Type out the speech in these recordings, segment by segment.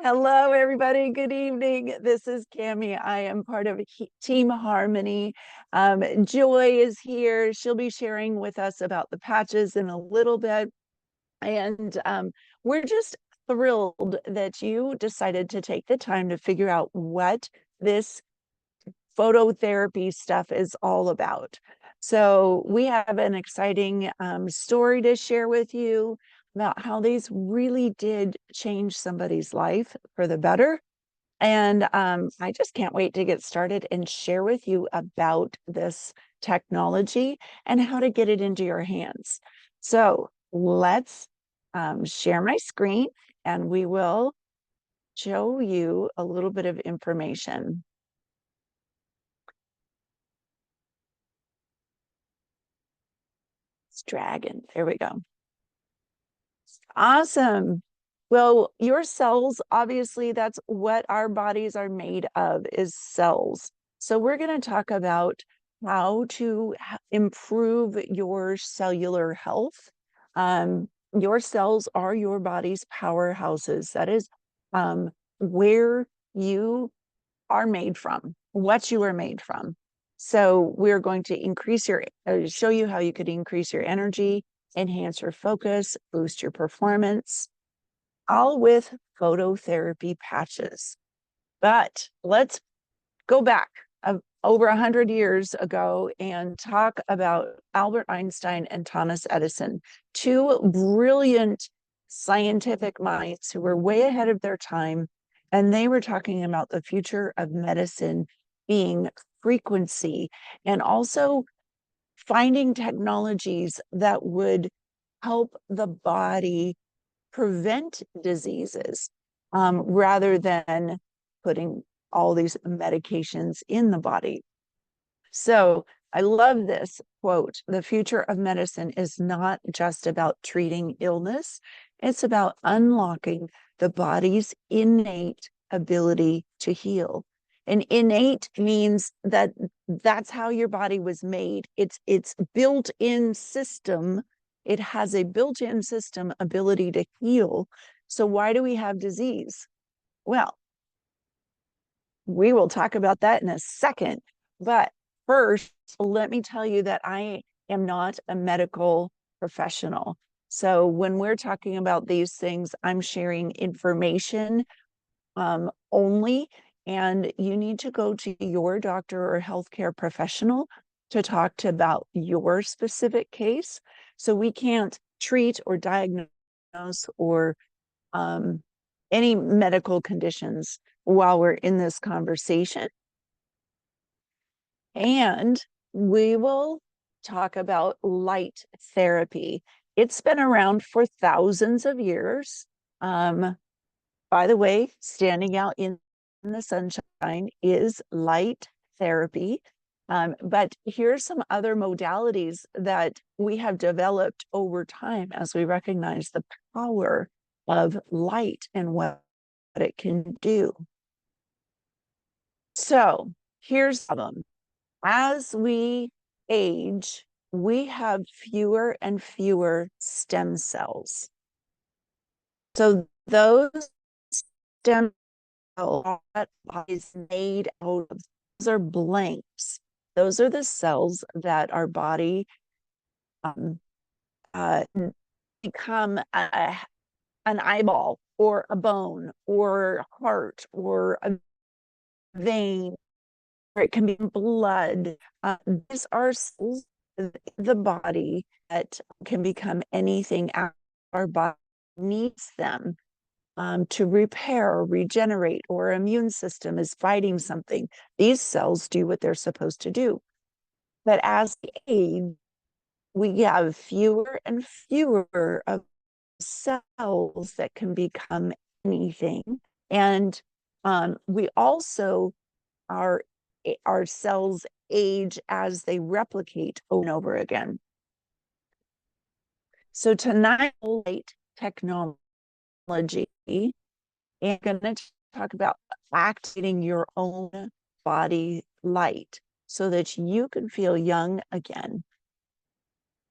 Hello, everybody. Good evening. This is Cami. I am part of Team Harmony. Joy is here. She'll be sharing with us about the patches in a little bit. And we're just thrilled that you decided to take the time to figure out what this phototherapy stuff is all about. So we have an exciting story to share with you about how these really did change somebody's life for the better. And I just can't wait to get started and share with you about this technology and how to get it into your hands. So let's share my screen and we will show you a little bit of information. It's dragon. There we go. Awesome. Well, your cells, obviously, that's what our bodies are made of, is cells. So we're going to talk about how to improve your cellular health. Your cells are your body's powerhouses. That is where you are made from, what you are made from. So we're going to show you how you could increase your energy, enhance your focus, boost your performance, all with phototherapy patches. But let's go back over 100 years ago and talk about Albert Einstein and Thomas Edison, two brilliant scientific minds who were way ahead of their time. And they were talking about the future of medicine being frequency and also finding technologies that would help the body prevent diseases rather than putting all these medications in the body. So I love this quote: the future of medicine is not just about treating illness, it's about unlocking the body's innate ability to heal. And innate means that that's how your body was made. It's built-in system. It has a built-in system ability to heal. So why do we have disease? Well, we will talk about that in a second. But first, let me tell you that I am not a medical professional. So when we're talking about these things, I'm sharing information only, and you need to go to your doctor or healthcare professional to talk to about your specific case. So we can't treat or diagnose or any medical conditions while we're in this conversation. And we will talk about light therapy. It's been around for thousands of years. By the way, standing out in the sunshine is light therapy. But here's some other modalities that we have developed over time as we recognize the power of light and what it can do. So here's the problem. As we age, we have fewer and fewer stem cells. So those stem cells that is made out of, those are blanks. Those are the cells that our body become an eyeball or a bone or heart or a vein, or it can be blood. These are cells of the body that can become anything our body needs them to repair or regenerate, or immune system is fighting something. These cells do what they're supposed to do. But as we age, we have fewer and fewer of cells that can become anything. And we also, our cells age as they replicate over and over again. So tonight, light technology, and I'm going to talk about activating your own body light so that you can feel young again.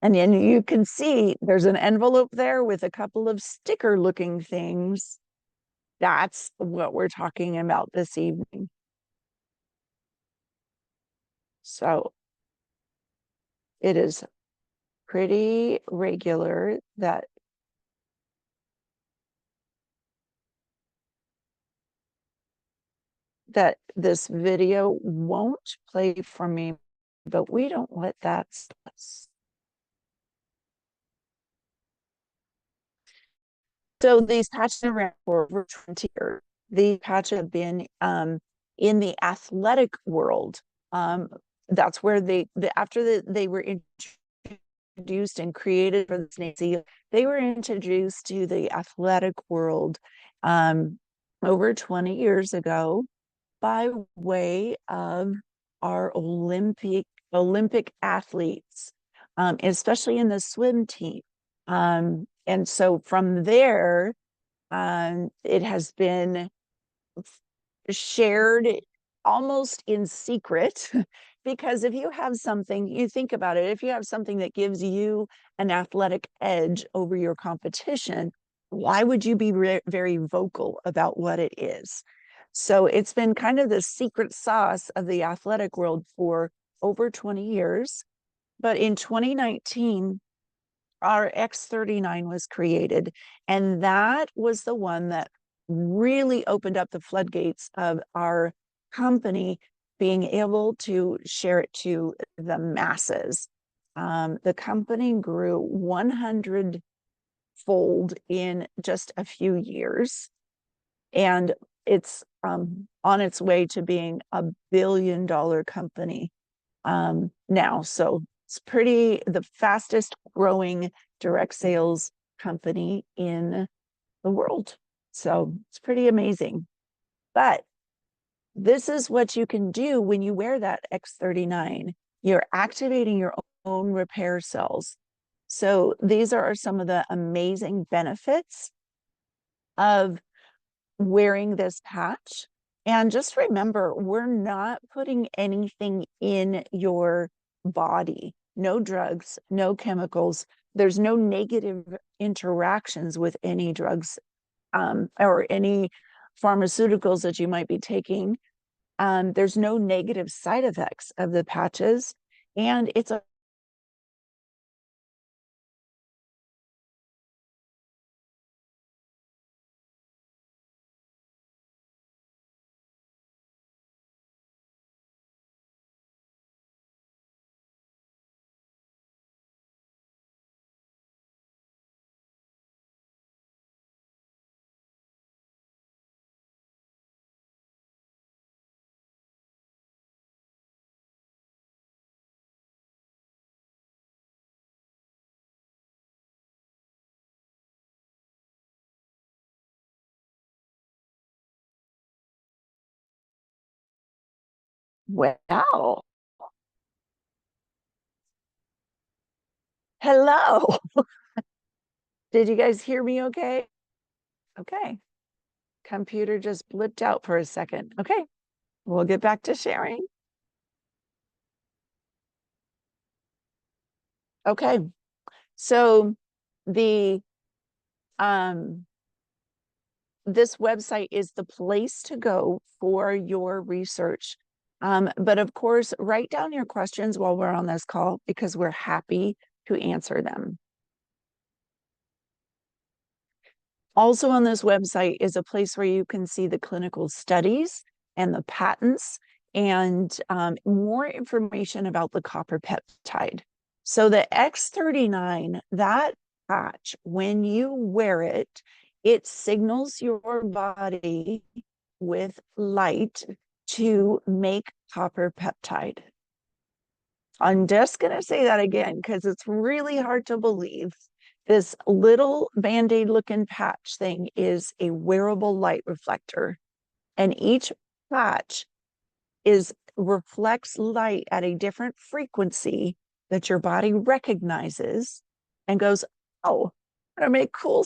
And then you can see there's an envelope there with a couple of sticker looking things. That's what we're talking about this evening. So it is pretty regular that this video won't play for me, but we don't let that stop us. So these patches have been around for over 20 years. These patches have been in the athletic world. That's where they were introduced and created for this name. They were introduced to the athletic world over 20 years ago by way of our Olympic athletes, especially in the swim team. And so from there, it has been shared almost in secret because if you have something, you think about it, if you have something that gives you an athletic edge over your competition, why would you be very vocal about what it is? So it's been kind of the secret sauce of the athletic world for over 20 years. But in 2019, our X39 was created, and that was the one that really opened up the floodgates of our company being able to share it to the masses. The company grew 100-fold in just a few years, and it's on its way to being a billion-dollar company now. So it's the fastest growing direct sales company in the world. So it's pretty amazing. But this is what you can do when you wear that X39. You're activating your own repair cells. So these are some of the amazing benefits of wearing this patch. And just remember, we're not putting anything in your body. No drugs, no chemicals. There's no negative interactions with any drugs or any pharmaceuticals that you might be taking. There's no negative side effects of the patches. And it's a wow. Hello. Did you guys hear me okay? Okay. Computer just blipped out for a second. Okay. We'll get back to sharing. Okay. So the this website is the place to go for your research. But of course, write down your questions while we're on this call because we're happy to answer them. Also on this website is a place where you can see the clinical studies and the patents and more information about the copper peptide. So the X39, that patch, when you wear it, it signals your body with light to make copper peptide. I'm just going to say that again because it's really hard to believe. This little Band-Aid looking patch thing is a wearable light reflector, and each patch reflects light at a different frequency that your body recognizes and goes, oh, I make cool.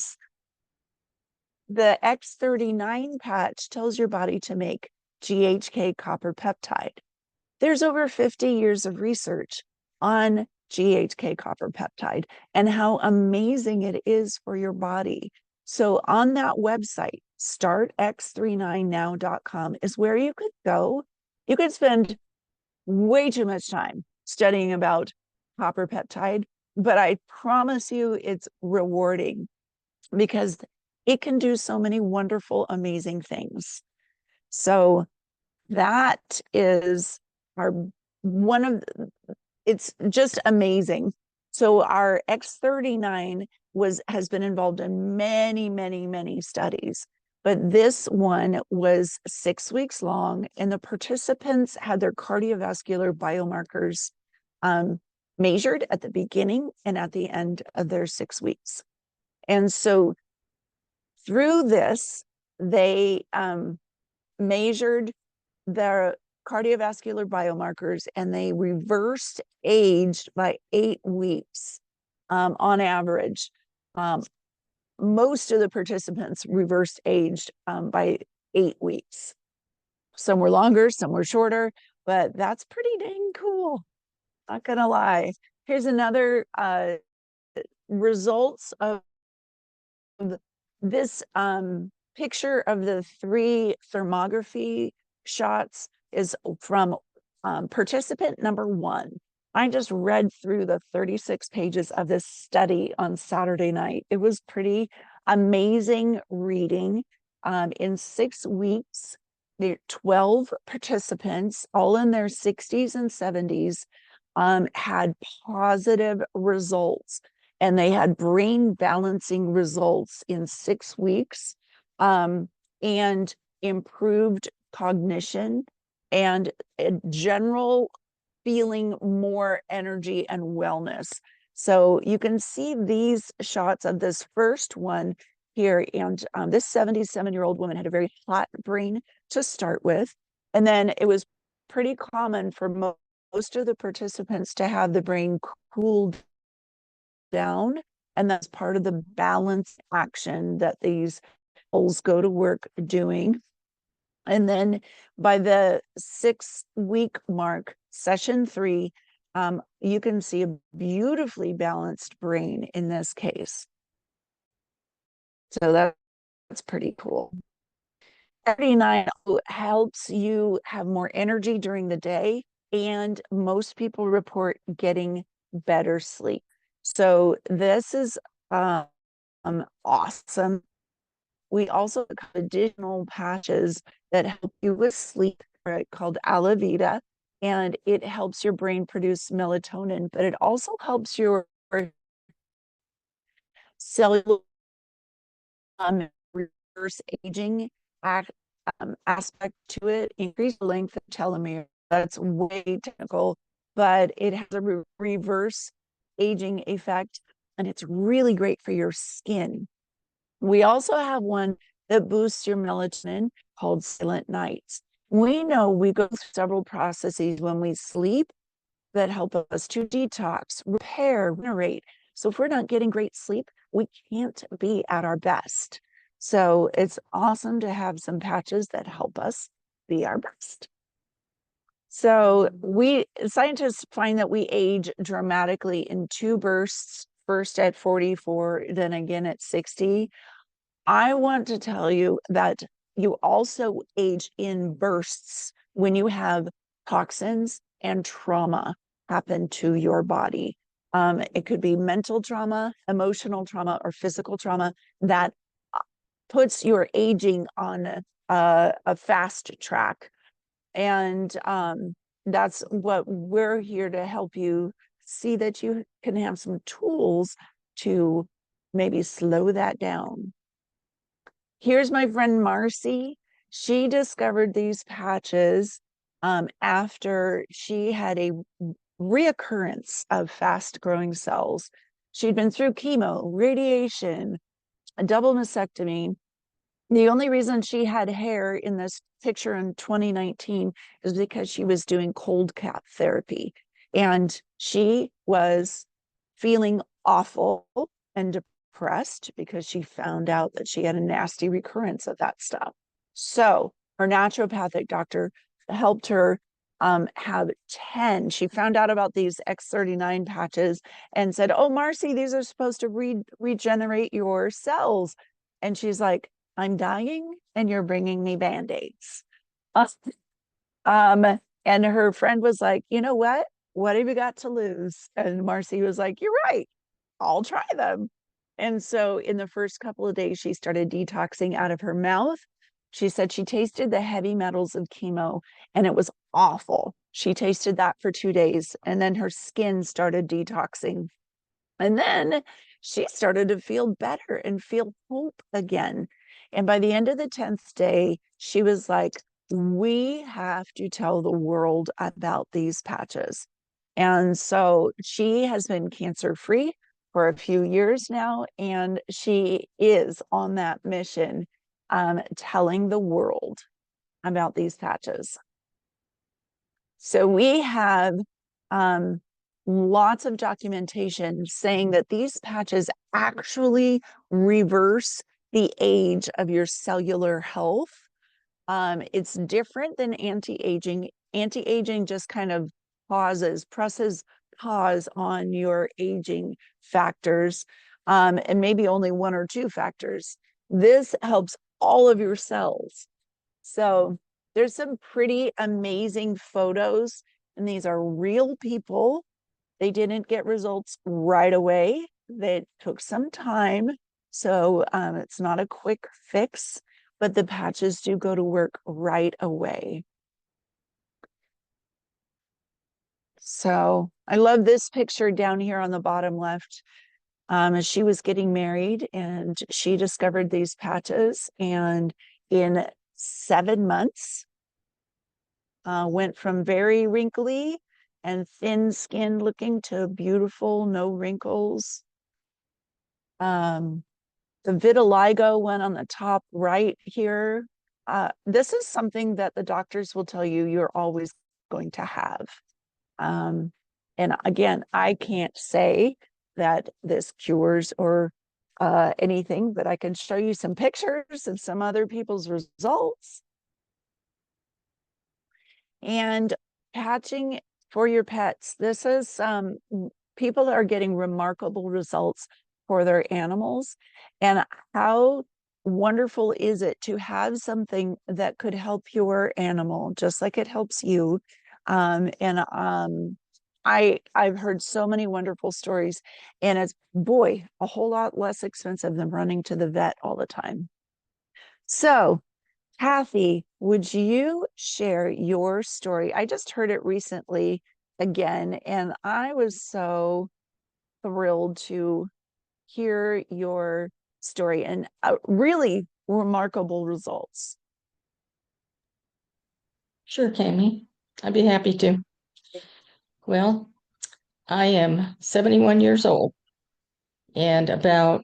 The X39 patch tells your body to make GHK copper peptide. There's over 50 years of research on GHK copper peptide and how amazing it is for your body. So on that website, startx39now.com is where you could go. You could spend way too much time studying about copper peptide, but I promise you it's rewarding because it can do so many wonderful, amazing things. So that is our one of it's just amazing. So our X39 has been involved in many, many, many studies, but this one was 6 weeks long, and the participants had their cardiovascular biomarkers measured at the beginning and at the end of their 6 weeks. And so through this, they measured their cardiovascular biomarkers, and they reversed aged by 8 weeks on average. Most of the participants reversed aged by 8 weeks. Some were longer, some were shorter, but that's pretty dang cool. Not gonna lie. Here's another results of this picture of the 3 thermography shots is from participant number 1. I just read through the 36 pages of this study on Saturday night. It was pretty amazing reading. In 6 weeks, there were 12 participants, all in their 60s and 70s, had positive results, and they had brain balancing results in 6 weeks, and improved cognition and a general feeling more energy and wellness. So you can see these shots of this first one here, and this 77-year-old woman had a very hot brain to start with, and then it was pretty common for most of the participants to have the brain cooled down, and that's part of the balance action that these poles go to work doing. And then by the 6-week mark, session 3, you can see a beautifully balanced brain in this case. So that's pretty cool. 39 helps you have more energy during the day, and most people report getting better sleep. So this is awesome. We also have additional patches that help you with sleep, right, called Alavita, and it helps your brain produce melatonin, but it also helps your cellular reverse aging aspect to it, increase the length of telomere. That's way technical, but it has a reverse aging effect, and it's really great for your skin. We also have one that boosts your melatonin called Silent Nights. We know we go through several processes when we sleep that help us to detox, repair, regenerate. So if we're not getting great sleep, we can't be at our best. So it's awesome to have some patches that help us be our best. So scientists find that we age dramatically in 2 bursts, first at 44, then again at 60. I want to tell you that you also age in bursts when you have toxins and trauma happen to your body. It could be mental trauma, emotional trauma, or physical trauma that puts your aging on a fast track. And that's what we're here to help you see, that you can have some tools to maybe slow that down. Here's my friend Marcy. She discovered these patches after she had a reoccurrence of fast growing cells. She'd been through chemo, radiation, a double mastectomy. The only reason she had hair in this picture in 2019 is because she was doing cold cap therapy, and she was feeling awful and depressed because she found out that she had a nasty recurrence of that stuff. So her naturopathic doctor helped her have 10. She found out about these X39 patches and said, "Oh, Marcy, these are supposed to regenerate your cells." And she's like, I'm dying and you're bringing me Band-Aids. Uh, and her friend was like, you know what? What have you got to lose? And Marcy was like, you're right. I'll try them. And so in the first couple of days, she started detoxing out of her mouth. She said she tasted the heavy metals of chemo and it was awful. She tasted that for 2 days and then her skin started detoxing. And then she started to feel better and feel hope again. And by the end of the 10th day, she was like, we have to tell the world about these patches. And so she has been cancer free for a few years now, and she is on that mission, telling the world about these patches. So we have lots of documentation saying that these patches actually reverse the age of your cellular health. It's different than anti-aging. Anti-aging just kind of presses pause on your aging factors, and maybe only one or two factors. This helps all of your cells. So there's some pretty amazing photos, and these are real people. They didn't get results right away. They took some time. So it's not a quick fix, but the patches do go to work right away. So I love this picture down here on the bottom left. She was getting married and she discovered these patches, and in 7 months, went from very wrinkly and thin skin looking to beautiful, no wrinkles. The vitiligo one on the top right here. This is something that the doctors will tell you you're always going to have. Um, and again, I can't say that this cures or anything, but I can show you some pictures of some other people's results. And patching for your pets. This is people are getting remarkable results for their animals. And how wonderful is it to have something that could help your animal just like it helps you? I've heard so many wonderful stories, and it's, boy, a whole lot less expensive than running to the vet all the time. So Kathy, would you share your story? I just heard it recently again, and I was so thrilled to hear your story and really remarkable results. Sure, Cami. I'd be happy to. Well, I am 71 years old, and about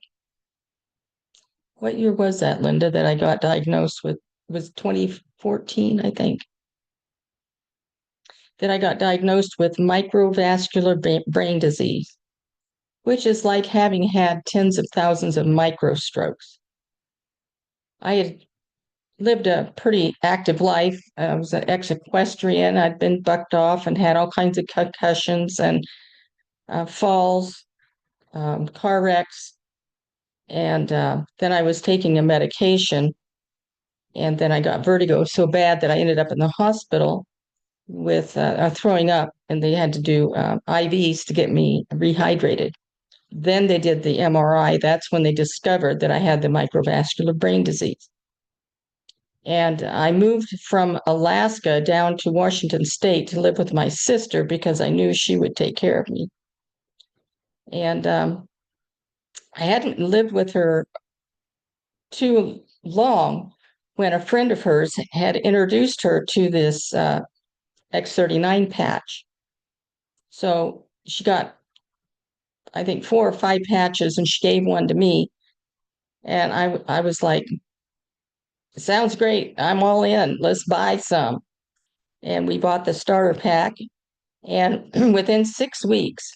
what year was that, Linda, that I got diagnosed with? It was 2014, I think, that I got diagnosed with microvascular brain disease, which is like having had tens of thousands of microstrokes. I had lived a pretty active life. I was an ex-equestrian. I'd been bucked off and had all kinds of concussions and falls, car wrecks. And then I was taking a medication, and then I got vertigo so bad that I ended up in the hospital with throwing up, and they had to do IVs to get me rehydrated. Then they did the MRI. That's when they discovered that I had the microvascular brain disease. And I moved from Alaska down to Washington State to live with my sister because I knew she would take care of me. And I hadn't lived with her too long when a friend of hers had introduced her to this X39 patch. So she got, I think, 4 or 5 patches, and she gave one to me. And I was like, sounds great. I'm all in. Let's buy some. And we bought the starter pack. And within 6 weeks,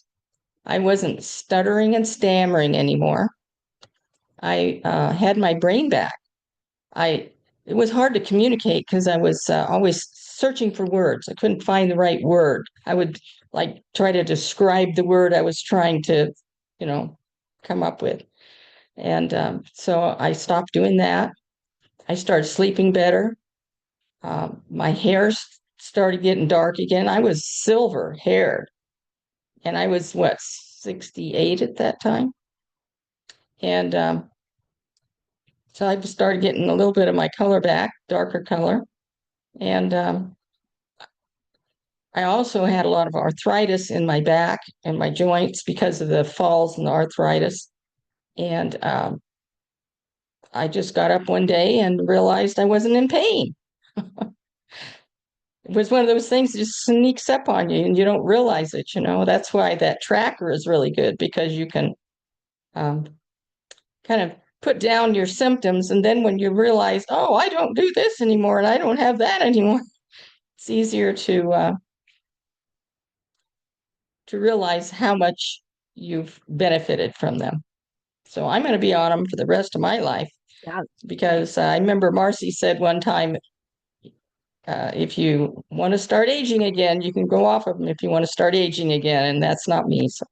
I wasn't stuttering and stammering anymore. I had my brain back. It was hard to communicate because I was always searching for words. I couldn't find the right word. I would like try to describe the word I was trying to, come up with. And so I stopped doing that. I started sleeping better. My hair started getting dark again. I was silver haired, and I was what, 68 at that time. And so I started getting a little bit of my color back, darker color. And I also had a lot of arthritis in my back and my joints because of the falls and the arthritis. And I just got up one day and realized I wasn't in pain. It was one of those things that just sneaks up on you and you don't realize it, you know. That's why that tracker is really good, because you can um, kind of put down your symptoms. And then when you realize, oh, I don't do this anymore and I don't have that anymore, it's easier to realize how much you've benefited from them. So I'm going to be on them for the rest of my life, Yeah. because I remember Marcy said one time, if you want to start aging again, you can go off of them if you want to start aging again. And that's not me. So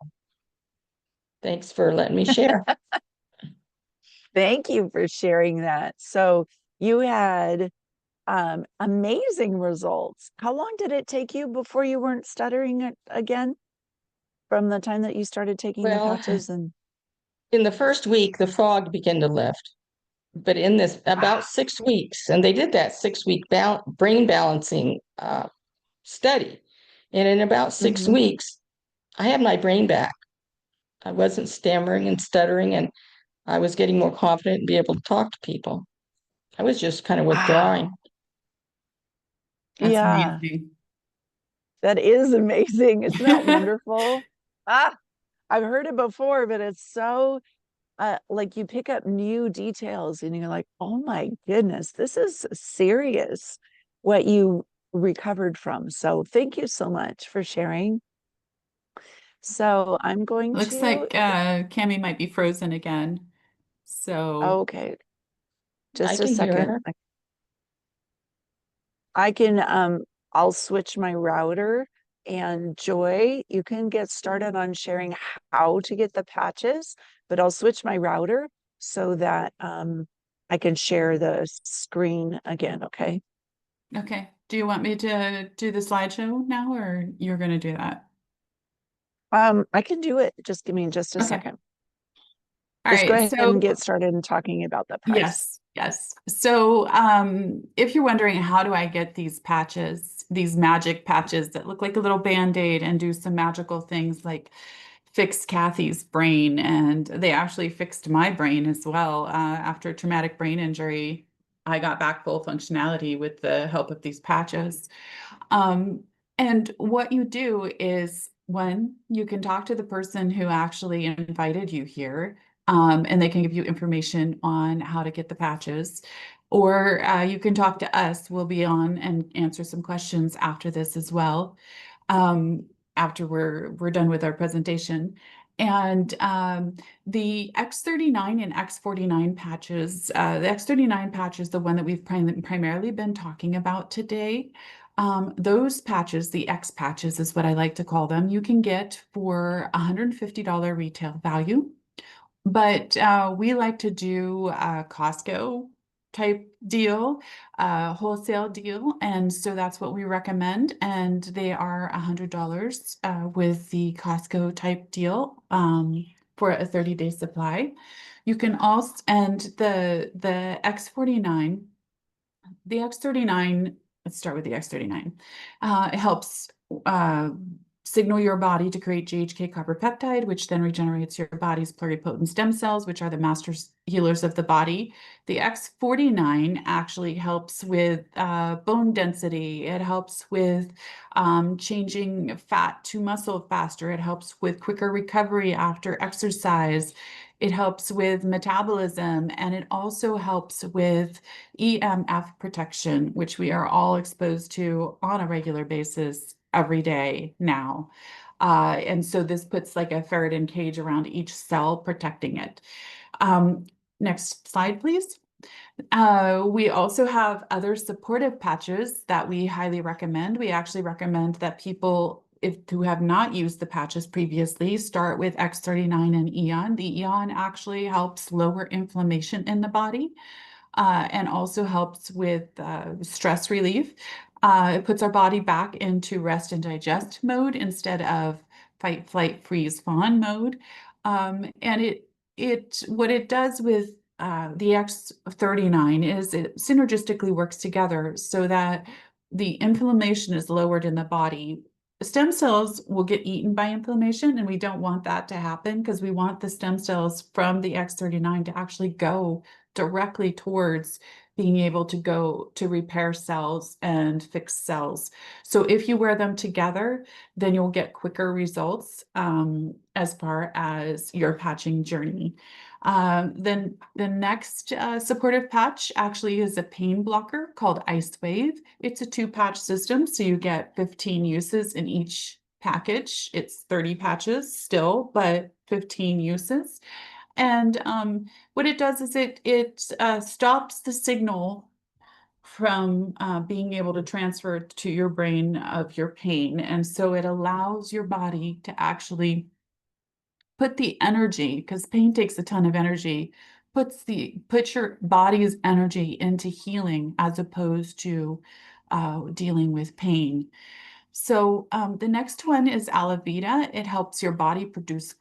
thanks for letting me share. Thank you for sharing that. So you had amazing results. How long did it take you before you weren't stuttering again from the time that you started taking the Well, patches? And in the first week, the fog began to lift. But in this about 6 weeks, and they did that 6 week brain balancing study. And in about six Mhm. weeks, I had my brain back. I wasn't stammering and stuttering, and I was getting more confident and be able to talk to people. I was just kind of withdrawing. Wow. That's Yeah, amazing. that is amazing. Isn't that wonderful? Ah, I've heard it before, but it's so like you pick up new details and you're like, oh my goodness, this is serious what you recovered from. So thank you so much for sharing. So I'm going Looks to, like Cami might be frozen again. So, okay, I just a can hear second. her. I can, I'll switch my router, and Joy, you can get started on sharing how to get the patches, but I'll switch my router so that I can share the screen again, okay? okay. Do you want me to do the slideshow now, or you're going to do that? I can do it. Just give me just a Okay. second. All Just go right. ahead and So, get started in talking about the price. yes, yes. So, if you're wondering, how do I get these patches, these magic patches that look like a little band-aid and do some magical things like fix Kathy's brain, and they actually fixed my brain as well. After a traumatic brain injury, I got back full functionality with the help of these patches. Um, and what you do is, one, you can talk to the person who actually invited you here, and they can give you information on how to get the patches. Or you can talk to us. We'll be on and answer some questions after this as well, after we're done with our presentation. And the X39 and X49 patches, the X39 patch is the one that we've primarily been talking about today. Those patches, the X patches is what I like to call them, you can get for $150 retail value. But we like to do a Costco type deal, wholesale deal. And so that's what we recommend. And they are $100 with the Costco type deal for a 30-day supply. You can also, and the X49, the X39, let's start with the X39. It helps signal your body to create GHK copper peptide, which then regenerates your body's pluripotent stem cells, which are the master healers of the body. The X49 actually helps with bone density. It helps with changing fat to muscle faster. It helps with quicker recovery after exercise. It helps with metabolism, and it also helps with EMF protection, which we are all exposed to on a regular basis every day now. And so this puts like a ferritin cage around each cell, protecting it. Next slide, please. We also have other supportive patches that we highly recommend. We actually recommend that people, who have not used the patches previously, start with X39 and Eon. The Eon actually helps lower inflammation in the body. and also helps with stress relief. It puts our body back into rest and digest mode instead of fight, flight, freeze, fawn mode. And what it does with the X39 is it synergistically works together so that the inflammation is lowered in the body. Stem cells will get eaten by inflammation, and we don't want that to happen because we want the stem cells from the X39 to actually go directly towards being able to go to repair cells and fix cells. So if you wear them together, then you'll get quicker results as far as your patching journey. Then the next supportive patch actually is a pain blocker called Ice Wave. It's a 2-patch system, so you get 15 uses in each package. It's 30 patches still, but 15 uses. And what it does is it stops the signal from being able to transfer to your brain of your pain. And so it allows your body to actually put the energy, because pain takes a ton of energy, put your body's energy into healing as opposed to dealing with pain. So the next one is Alavita. It helps your body produce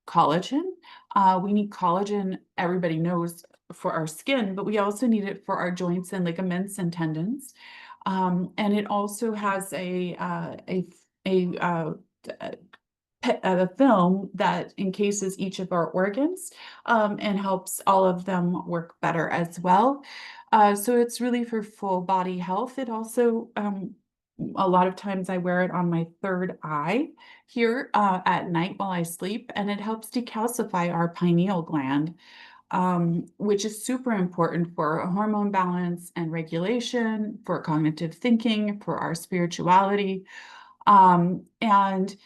collagen. We need collagen, everybody knows, for our skin, but we also need it for our joints and ligaments and tendons. And it also has a film that encases each of our organs and helps all of them work better as well. So it's really for full body health. It also, a lot of times I wear it on my third eye here at night while I sleep, and it helps decalcify our pineal gland, which is super important for hormone balance and regulation, for cognitive thinking, for our spirituality. And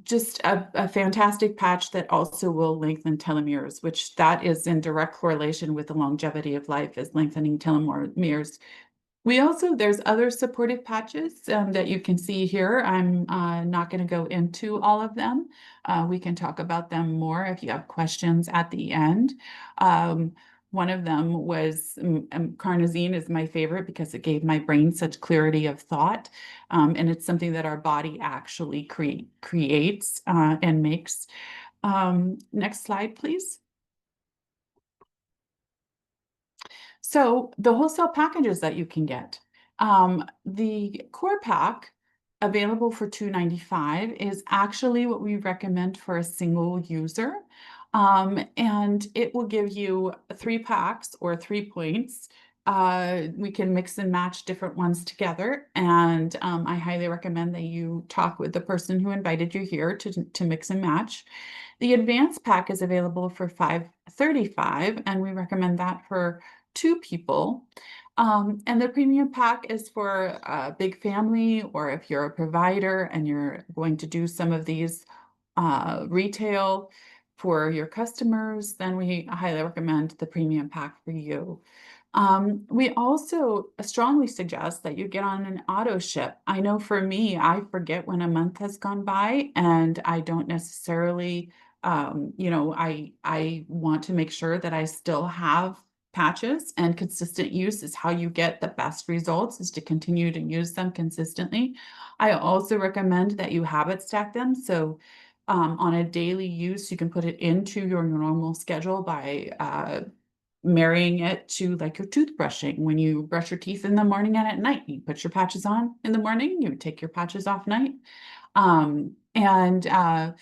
just a fantastic patch that also will lengthen telomeres, which that is in direct correlation with the longevity of life, is lengthening telomeres. There's other supportive patches that you can see here. I'm not going to go into all of them. We can talk about them more if you have questions at the end. One of them was carnosine is my favorite because it gave my brain such clarity of thought. And it's something that our body actually creates and makes. Next slide, please. So the wholesale packages that you can get. The core pack available for $2.95 is actually what we recommend for a single user. And it will give you 3 packs or 3 points. We can mix and match different ones together. And I highly recommend that you talk with the person who invited you here to mix and match. The advanced pack is available for $5.35, and we recommend that for 2 people. And the premium pack is for a big family, or if you're a provider and you're going to do some of these retail for your customers, then we highly recommend the premium pack for you. We also strongly suggest that you get on an auto ship. I know for me, I forget when a month has gone by, and I don't necessarily, I want to make sure that I still have patches, and consistent use is how you get the best results, is to continue to use them consistently. I also recommend that you habit stack them. So on a daily use, you can put it into your normal schedule by marrying it to like your toothbrushing. When you brush your teeth in the morning and at night, you put your patches on in the morning, you take your patches off night. The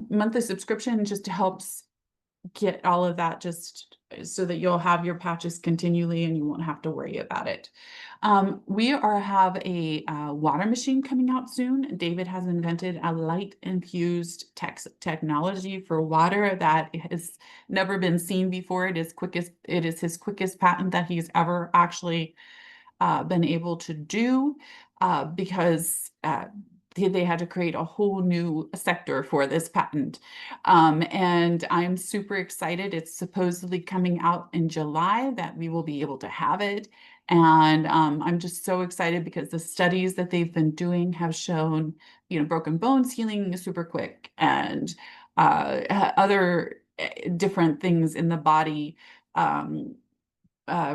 monthly subscription just helps get all of that, just so that you'll have your patches continually and you won't have to worry about it. We have a water machine coming out soon. David has invented a light infused technology for water that has never been seen before. It is his quickest patent that he's ever actually been able to do, because they had to create a whole new sector for this patent. And I'm super excited. It's supposedly coming out in July that we will be able to have it. And I'm just so excited because the studies that they've been doing have shown, broken bones healing super quick, and other different things in the body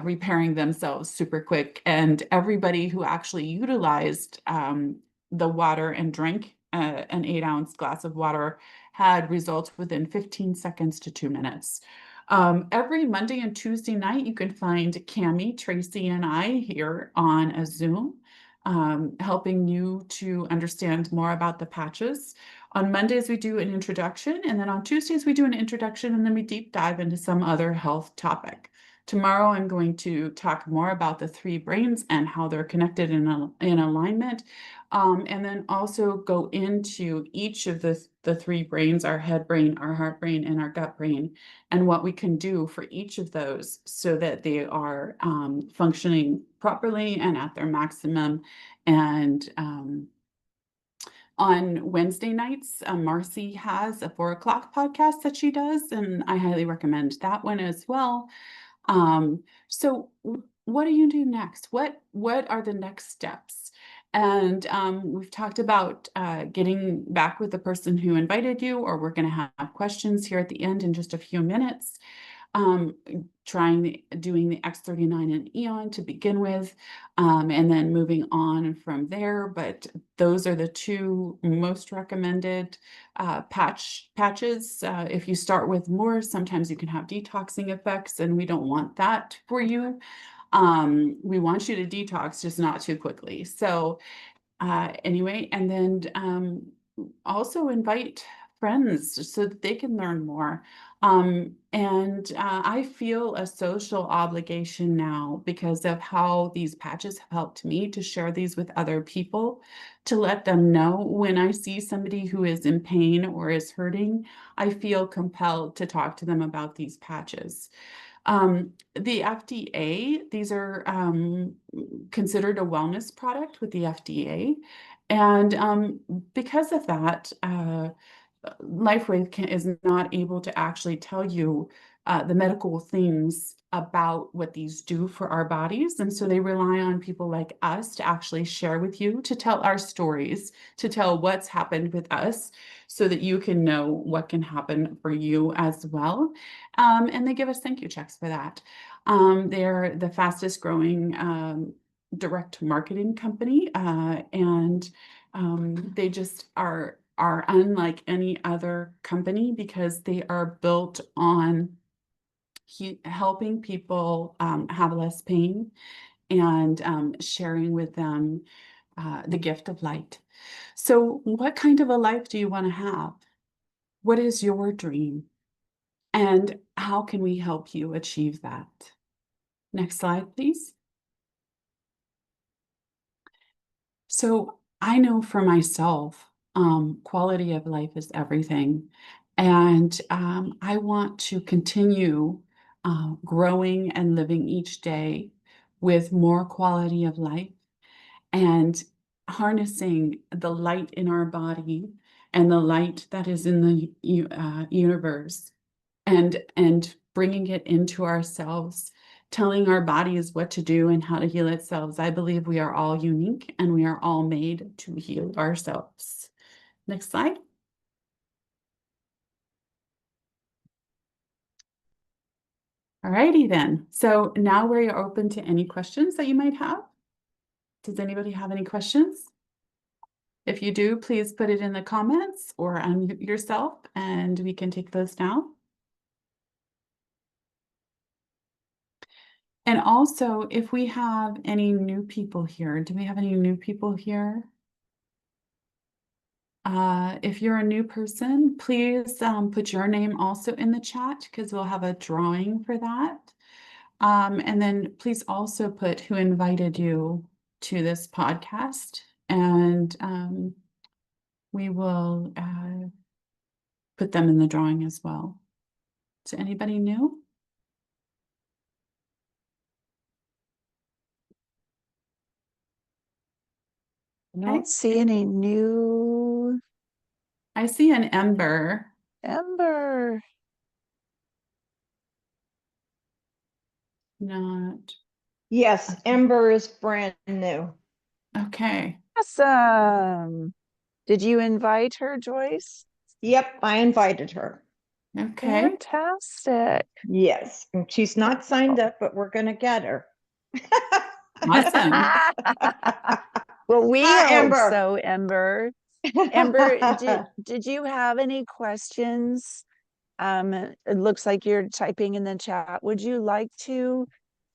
repairing themselves super quick. And everybody who actually utilized the water and drank an 8-ounce glass of water had results within 15 seconds to 2 minutes. Every Monday and Tuesday night, you can find Cami, Tracy, and I here on a Zoom, helping you to understand more about the patches. On Mondays, we do an introduction, and then on Tuesdays, we do an introduction, and then we deep dive into some other health topic. Tomorrow, I'm going to talk more about the 3 brains and how they're connected in alignment, and then also go into each of the 3 brains, our head brain, our heart brain, and our gut brain, and what we can do for each of those so that they are functioning properly and at their maximum. And on Wednesday nights, Marcy has a 4 o'clock podcast that she does, and I highly recommend that one as well. So what do you do next? What are the next steps? And we've talked about getting back with the person who invited you, or we're going to have questions here at the end in just a few minutes. Doing the X39 and Eon to begin with, and then moving on from there. But those are the 2 most recommended patches. If you start with more, sometimes you can have detoxing effects, and we don't want that for you. We want you to detox, just not too quickly. So anyway, and then also invite friends so that they can learn more. And I feel a social obligation now because of how these patches have helped me to share these with other people, to let them know when I see somebody who is in pain or is hurting, I feel compelled to talk to them about these patches. The FDA, these are considered a wellness product with the FDA. And because of that, LifeWave is not able to actually tell you the medical things about what these do for our bodies. And so they rely on people like us to actually share with you, to tell our stories, to tell what's happened with us so that you can know what can happen for you as well. And they give us thank you checks for that. They're the fastest growing direct marketing company, and they just are unlike any other company because they are built on helping people have less pain and sharing with them the gift of light. So what kind of a life do you want to have? What is your dream? And how can we help you achieve that? Next slide, please. So I know for myself, quality of life is everything. And I want to continue growing and living each day with more quality of life and harnessing the light in our body and the light that is in the universe, and bringing it into ourselves, telling our bodies what to do and how to heal itself. I believe we are all unique and we are all made to heal ourselves. Next slide. All righty then. So now we're open to any questions that you might have. Does anybody have any questions? If you do, please put it in the comments or unmute yourself and we can take those now. And also, if we have any new people here, do we have any new people here? If you're a new person, please put your name also in the chat because we'll have a drawing for that. And then please also put who invited you to this podcast, and we will put them in the drawing as well. So anybody new? I don't see any new. I see an Ember. Ember. Not. Yes, Ember is brand new. Okay. Awesome. Did you invite her, Joyce? Yep, I invited her. Okay. Fantastic. Yes, and she's not signed up, but we're gonna get her. Awesome. Well, we Ah, hope Amber. so, Ember. Amber, did you have any questions? It looks like you're typing in the chat. Would you like to,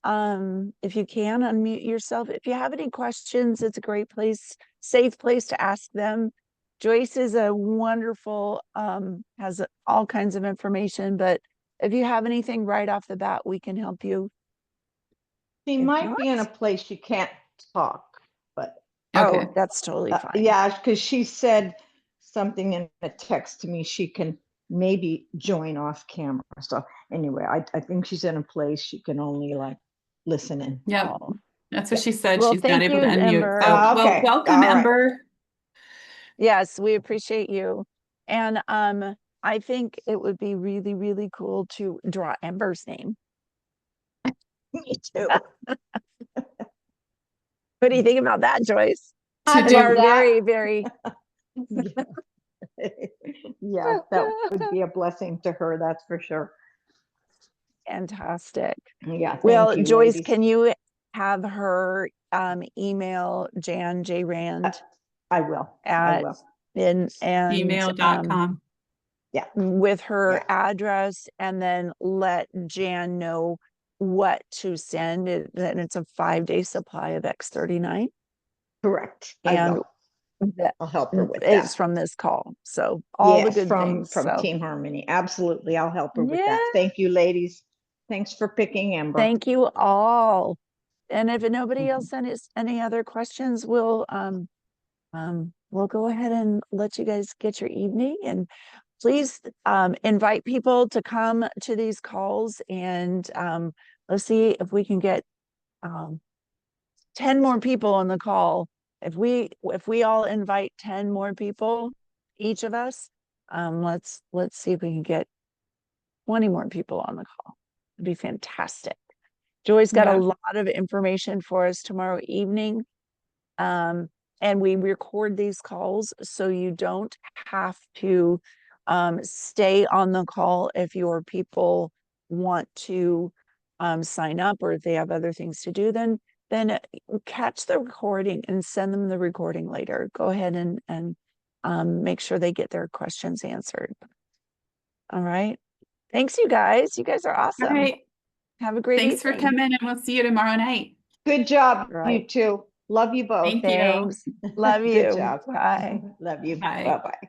if you can, unmute yourself? If you have any questions, it's a great place, safe place to ask them. Joyce is a wonderful, has all kinds of information, but if you have anything right off the bat, we can help you. She If might be in a not- place she can't talk, but Okay. Oh, that's totally fine. yeah, because she said something in a text to me, she can maybe join off camera. So anyway, I think she's in a place she can only like listen in. Yep. Oh. That's what she said. Well, She's not thank able you, to unmute. Ember. So, well, Okay. welcome, All right. Ember. Yes, we appreciate you. And I think it would be really, really cool to draw Ember's name. Me too. What do you think about that, Joyce? To And do our that. very, very Yeah, that would be a blessing to her, that's for sure. fantastic. Yeah, thank Well, you, Joyce, ladies. can you have her email Jan J. Rand I will. I at will. and email.com. Yeah. with her Yeah. address, and then let Jan know what to send. And it's a 5-day supply of X39. Correct. I And will. that I'll help her with it's that. from this call. So all the Yes, good from things. So Team Harmony. Absolutely. I'll help her with yeah, that. Thank you, ladies. Thanks for picking Amber. thank you all. And if nobody else Mhm. has any other questions, we'll go ahead and let you guys get your evening. And please invite people to come to these calls, and let's see if we can get 10 more people on the call. If we all invite 10 more people, each of us, let's see if we can get 20 more people on the call. It'd be fantastic. Joy's got a Yeah. lot of information for us tomorrow evening. And we record these calls, so you don't have to stay on the call if your people want to sign up, or if they have other things to do. Then catch the recording and send them the recording later. Go ahead and make sure they get their questions answered. All right. Thanks, you guys. You guys are awesome. All right. Have a great Thanks for evening. coming, and we'll see you tomorrow night. Good job, Right. you two. Love you both. Thank you. Thanks. Love you. Good job. Bye. Love you. Bye. Bye-bye.